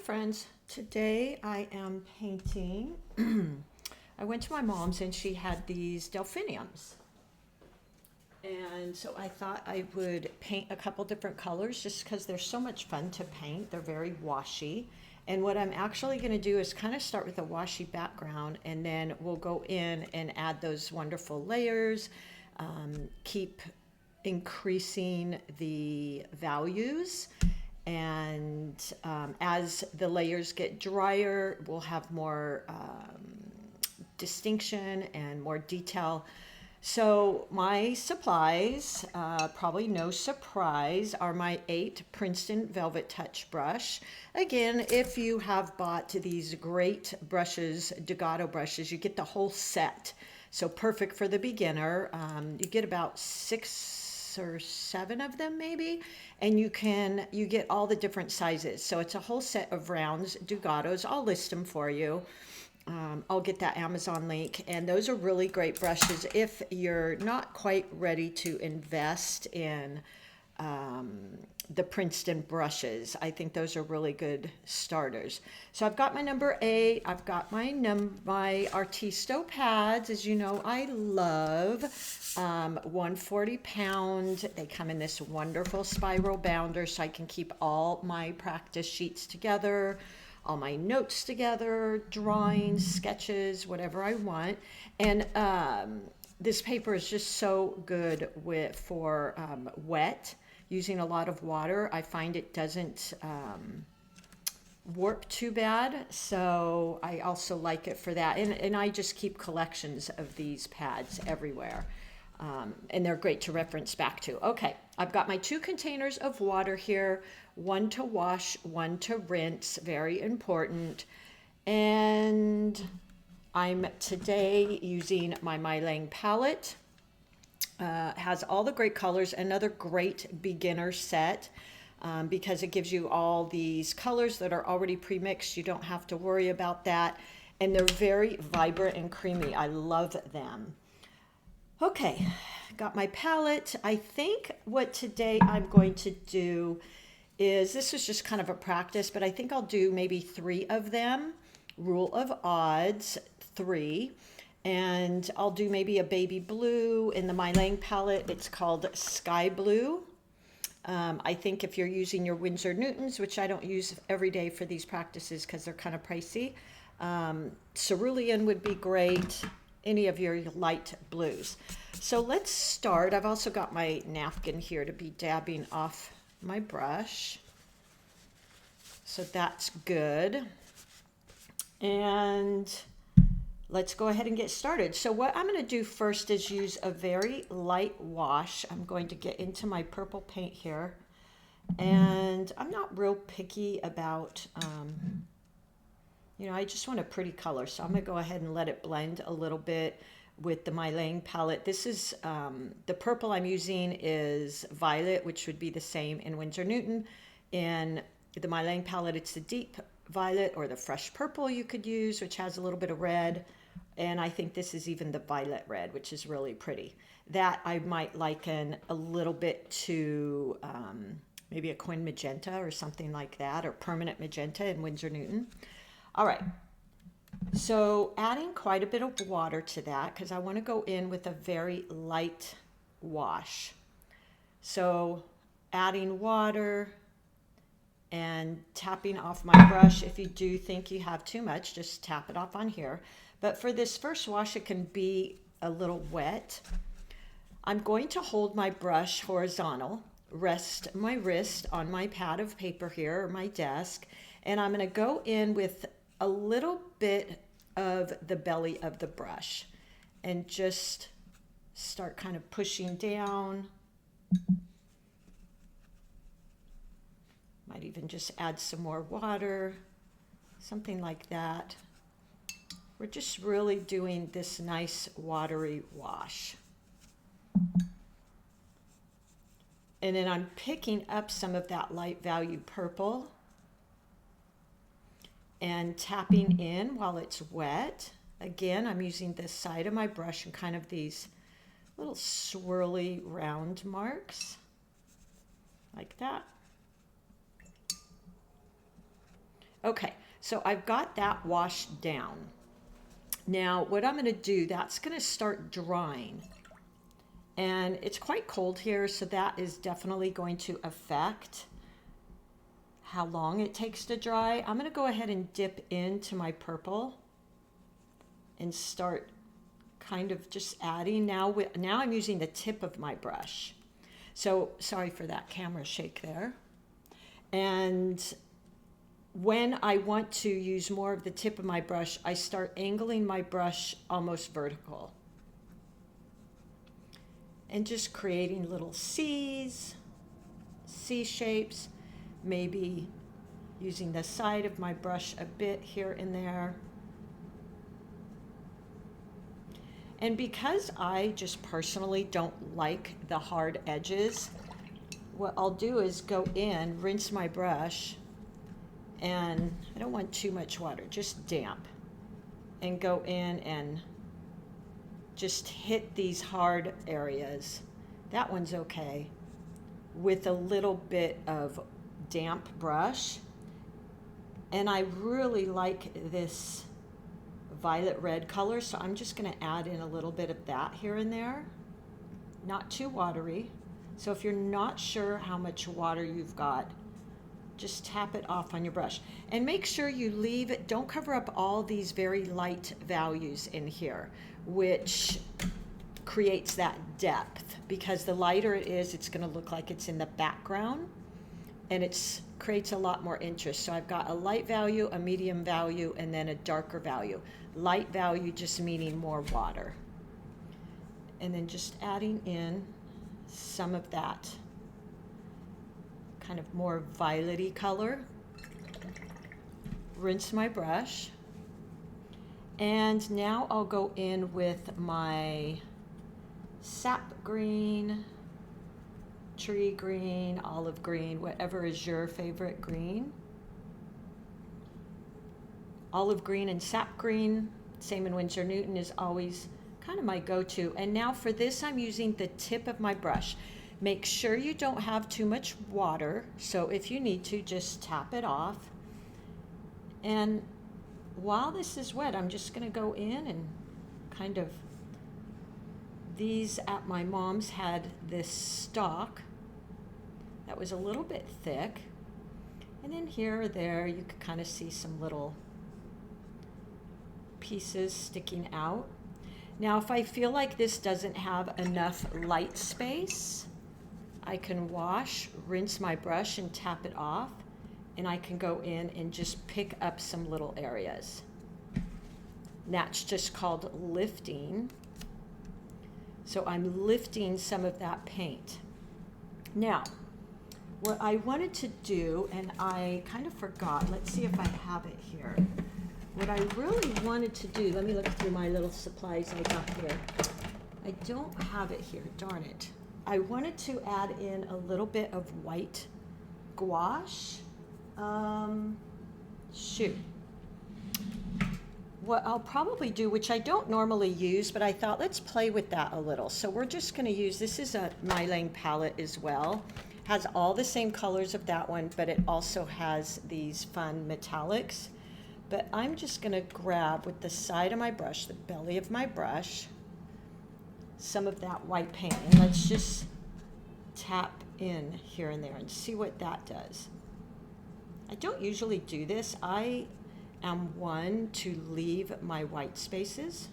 friends, today I am painting. I went to my mom's and she had these delphiniums. And so I thought I would paint a couple different colors just because they're so much fun to paint. They're very washy. And what I'm actually going to do is kind of start with a washy background, and then we'll go in and add those wonderful layers, keep increasing the values. And as the layers get drier, we'll have more distinction and more detail. So my supplies, probably no surprise, are my 8 Princeton Velvet Touch brush. Again, if you have bought these great brushes, Dugato brushes, you get the whole set. So perfect for the beginner. You get about 6 or 7 of them maybe, and you get all the different sizes. So it's a whole set of rounds, Dugatos. I'll list them for you. I'll get that Amazon link, and those are really great brushes if you're not quite ready to invest in the Princeton brushes. I think those are really good starters. So I've got my number 8. I've got my Artisto pads. As you know, I love 140 pound. They come in this wonderful spiral bounder, so I can keep all my practice sheets together, all my notes together, drawings, sketches, whatever I want. And this paper is just so good for wet, using a lot of water. I find it doesn't warp too bad, so I also like it for that. And I just keep collections of these pads everywhere. And they're great to reference back to. Okay, I've got my 2 containers of water here, 1 to wash, 1 to rinse, very important. And I'm today using my MeiLang palette. Has all the great colors, another great beginner set, because it gives you all these colors that are already pre-mixed. You don't have to worry about that. And they're very vibrant and creamy. I love them. Okay, got my palette. I think what today I'm going to do is, this is just kind of a practice, but I think I'll do maybe 3 of them. Rule of odds, 3. And I'll do maybe a baby blue in the MeiLang palette. It's called Sky Blue. I think if you're using your Winsor Newtons, which I don't use every day for these practices because they're kind of pricey, cerulean would be great. Any of your light blues. So let's start. I've also got my napkin here to be dabbing off my brush. So that's good. And let's go ahead and get started. So what I'm going to do first is use a very light wash. I'm going to get into my purple paint here. And I'm not real picky about I just want a pretty color, so I'm going to go ahead and let it blend a little bit with the MeiLang palette. This is, the purple I'm using is violet, which would be the same in Winsor Newton. In the MeiLang palette, it's the deep violet or the fresh purple you could use, which has a little bit of red. And I think this is even the violet red, which is really pretty. That I might liken a little bit to maybe a Quin magenta or something like that, or permanent magenta in Winsor Newton. All right, so adding quite a bit of water to that because I want to go in with a very light wash. So adding water and tapping off my brush. If you do think you have too much, just tap it off on here. But for this first wash, it can be a little wet. I'm going to hold my brush horizontal, rest my wrist on my pad of paper here, or my desk, and I'm going to go in with a little bit of the belly of the brush and just start kind of pushing down. Might even just add some more water, something like that. We're just really doing this nice watery wash. And then I'm picking up some of that light value purple and tapping in while it's wet. Again, I'm using this side of my brush and kind of these little swirly round marks like that. Okay, so I've got that washed down. Now what I'm going to do, that's going to start drying. And it's quite cold here, so that is definitely going to affect how long it takes to dry. I'm going to go ahead and dip into my purple and start kind of just adding. Now I'm using the tip of my brush. So sorry for that camera shake there. And when I want to use more of the tip of my brush, I start angling my brush almost vertical. And just creating little C's, C shapes, maybe using the side of my brush a bit here and there. And because I just personally don't like the hard edges, what I'll do is go in, rinse my brush, and I don't want too much water, just damp, and go in and just hit these hard areas. That one's okay, with a little bit of damp brush. And I really like this violet red color, so I'm just going to add in a little bit of that here and there, not too watery. So if you're not sure how much water you've got, just tap it off on your brush, and make sure you leave it, don't cover up all these very light values in here, which creates that depth, because the lighter it is, it's going to look like it's in the background, and it creates a lot more interest. So I've got a light value, a medium value, and then a darker value. Light value just meaning more water. And then just adding in some of that kind of more violet-y color. Rinse my brush. And now I'll go in with my sap green, tree green, olive green, whatever is your favorite green. Olive green and sap green, same in Winsor Newton, is always kind of my go-to. And now for this, I'm using the tip of my brush. Make sure you don't have too much water, so if you need to, just tap it off. And while this is wet, I'm just going to go in and kind of, these at my mom's had this stalk that was a little bit thick, and then here or there you could kind of see some little pieces sticking out. Now if I feel like this doesn't have enough light space, I can wash, rinse my brush and tap it off, and I can go in and just pick up some little areas. That's just called lifting. So I'm lifting some of that paint. Now, what I wanted to do, and I kind of forgot, let's see if I have it here. What I really wanted to do, let me look through my little supplies I got here. I don't have it here, darn it. I wanted to add in a little bit of white gouache. What I'll probably do, which I don't normally use, but I thought let's play with that a little. So we're just going to use, this is a MeiLang palette as well. Has all the same colors of that one, but it also has these fun metallics. But I'm just going to grab with the side of my brush, the belly of my brush, some of that white paint, and let's just tap in here and there and see what that does. I don't usually do this. I am one to leave my white spaces,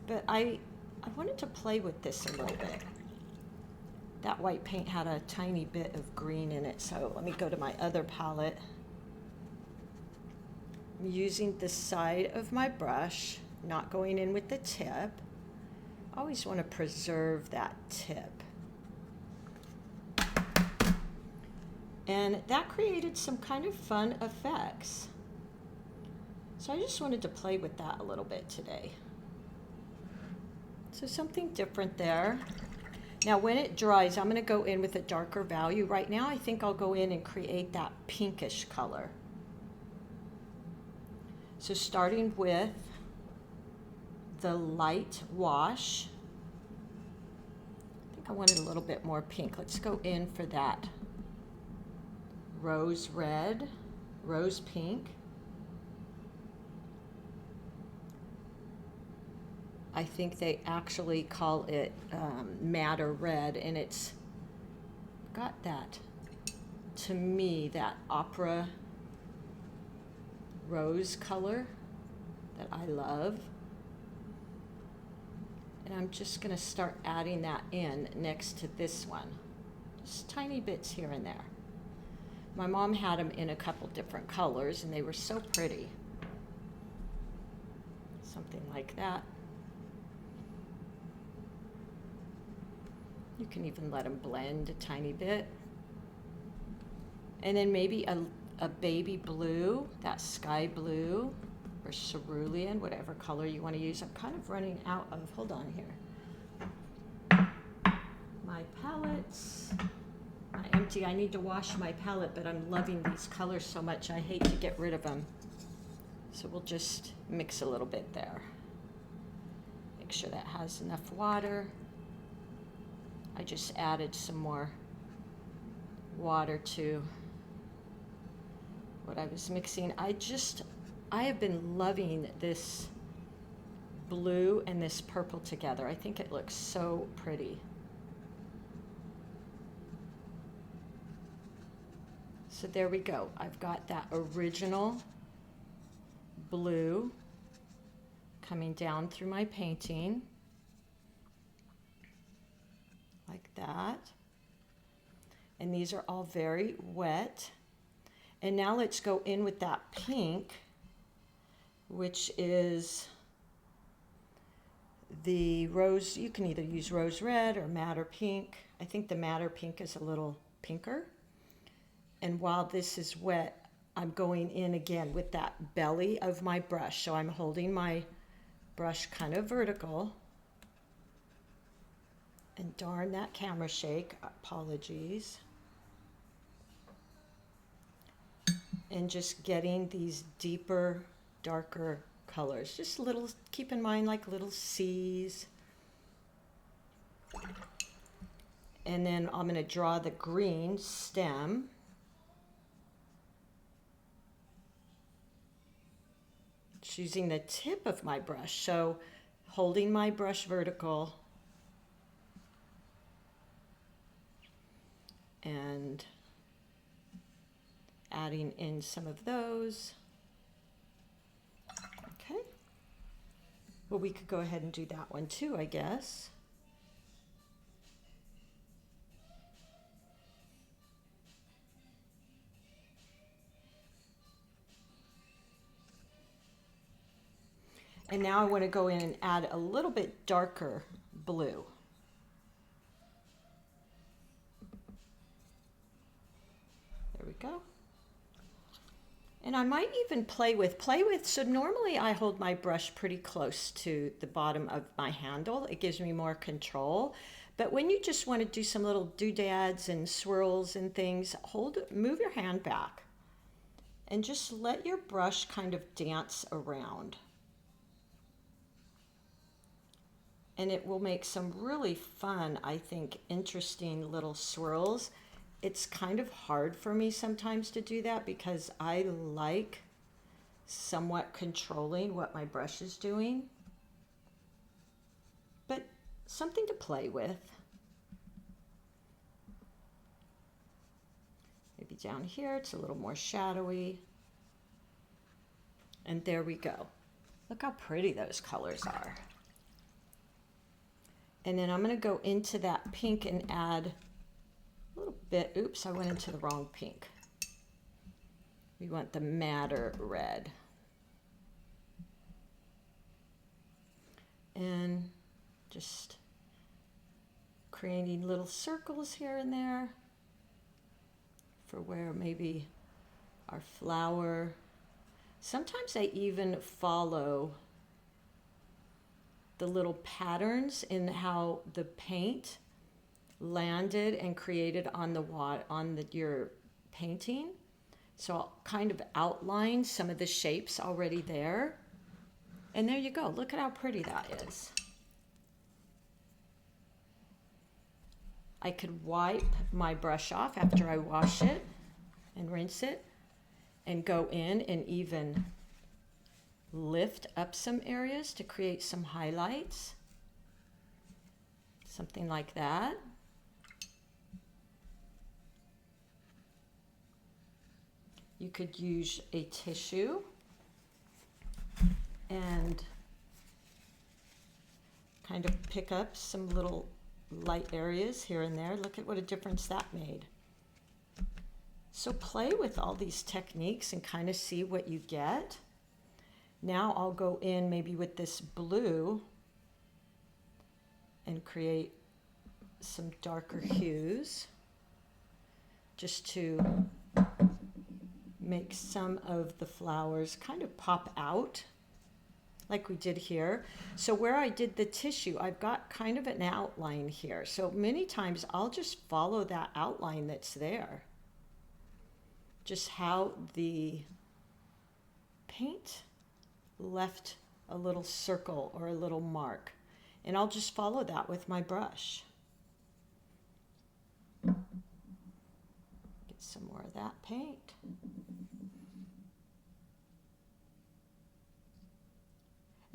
but I wanted to play with this a little bit. That white paint had a tiny bit of green in it, so let me go to my other palette. I'm using the side of my brush, not going in with the tip. I always want to preserve that tip. And that created some kind of fun effects. So I just wanted to play with that a little bit today. So something different there. Now when it dries, I'm going to go in with a darker value. Right now I think I'll go in and create that pinkish color. So starting with the light wash, I think I wanted a little bit more pink. Let's go in for that rose red. rose pink. I think they actually call it madder red, and it's got that, to me, that opera rose color that I love. And I'm just going to start adding that in next to this one. Just tiny bits here and there. My mom had them in a couple different colors, and they were so pretty. Something like that. You can even let them blend a tiny bit. And then maybe a baby blue, that sky blue, or cerulean, whatever color you want to use. I'm kind of running out of, hold on here. My palettes are empty. I need to wash my palette, but I'm loving these colors so much, I hate to get rid of them. So we'll just mix a little bit there. Make sure that has enough water. I just added some more water to what I was mixing. I have been loving this blue and this purple together. I think it looks so pretty. So there we go. I've got that original blue coming down through my painting. Like that. And these are all very wet. And now let's go in with that pink, which is the rose. You can either use rose red or madder pink. I think the madder pink is a little pinker. And while this is wet, I'm going in again with that belly of my brush. So I'm holding my brush kind of vertical. And darn that camera shake, apologies. And just getting these deeper, darker colors. Just little, keep in mind, like little C's. And then I'm going to draw the green stem. Just using the tip of my brush. So holding my brush vertical. And adding in some of those. Okay. Well, we could go ahead and do that one too, I guess. And now I want to go in and add a little bit darker blue. There we go. And I might even play with, so normally I hold my brush pretty close to the bottom of my handle. It gives me more control. But when you just want to do some little doodads and swirls and things, move your hand back and just let your brush kind of dance around. And it will make some really fun, I think, interesting little swirls. It's kind of hard for me sometimes to do that because I like somewhat controlling what my brush is doing. But something to play with. Maybe down here it's a little more shadowy. And there we go. Look how pretty those colors are. And then I'm going to go into that pink and add a little bit. Oops, I went into the wrong pink. We want the madder red. And just creating little circles here and there for where maybe our flower. Sometimes I even follow the little patterns in how the paint landed and created on your painting. So I'll kind of outline some of the shapes already there. And there you go. Look at how pretty that is. I could wipe my brush off after I wash it and rinse it. and go in and even lift up some areas to create some highlights. Something like that. You could use a tissue and kind of pick up some little light areas here and there. Look at what a difference that made. So play with all these techniques and kind of see what you get. Now I'll go in maybe with this blue and create some darker hues just to make some of the flowers kind of pop out like we did here. So where I did the tissue, I've got kind of an outline here. So many times I'll just follow that outline that's there. Just how the paint left a little circle or a little mark. And I'll just follow that with my brush. Get some more of that paint.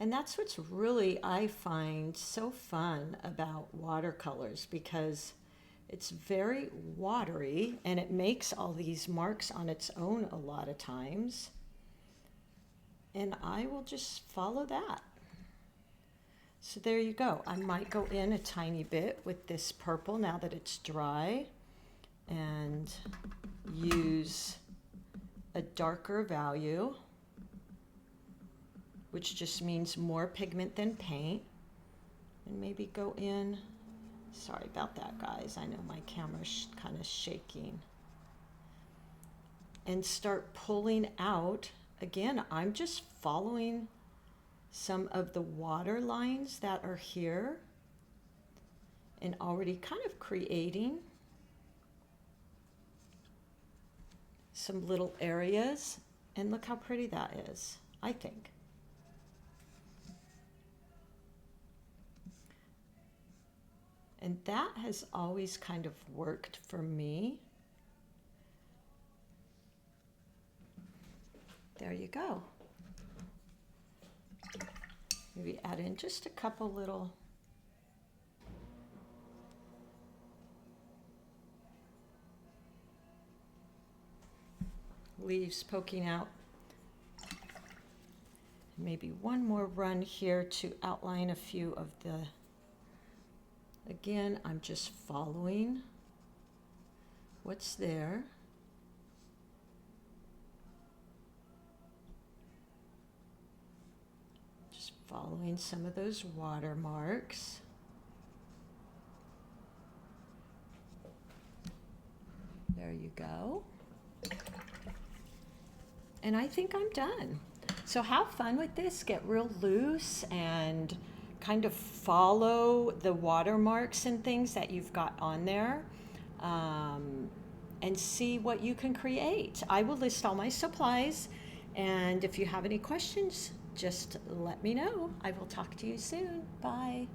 And that's what's really, I find, so fun about watercolors, because it's very watery and it makes all these marks on its own a lot of times. And I will just follow that. So there you go. I might go in a tiny bit with this purple now that it's dry and use a darker value, which just means more pigment than paint, and maybe go in, sorry about that guys, I know my camera's kind of shaking, and start pulling out. Again, I'm just following some of the water lines that are here and already kind of creating some little areas. And look how pretty that is, I think. And that has always kind of worked for me. There you go. Maybe add in just a couple little leaves poking out. Maybe one more run here to outline a few of the, again, I'm just following what's there. Just following some of those watermarks. There you go. And I think I'm done. So have fun with this, get real loose and kind of follow the watermarks and things that you've got on there, and see what you can create. I will list all my supplies, and if you have any questions, just let me know. I will talk to you soon. Bye.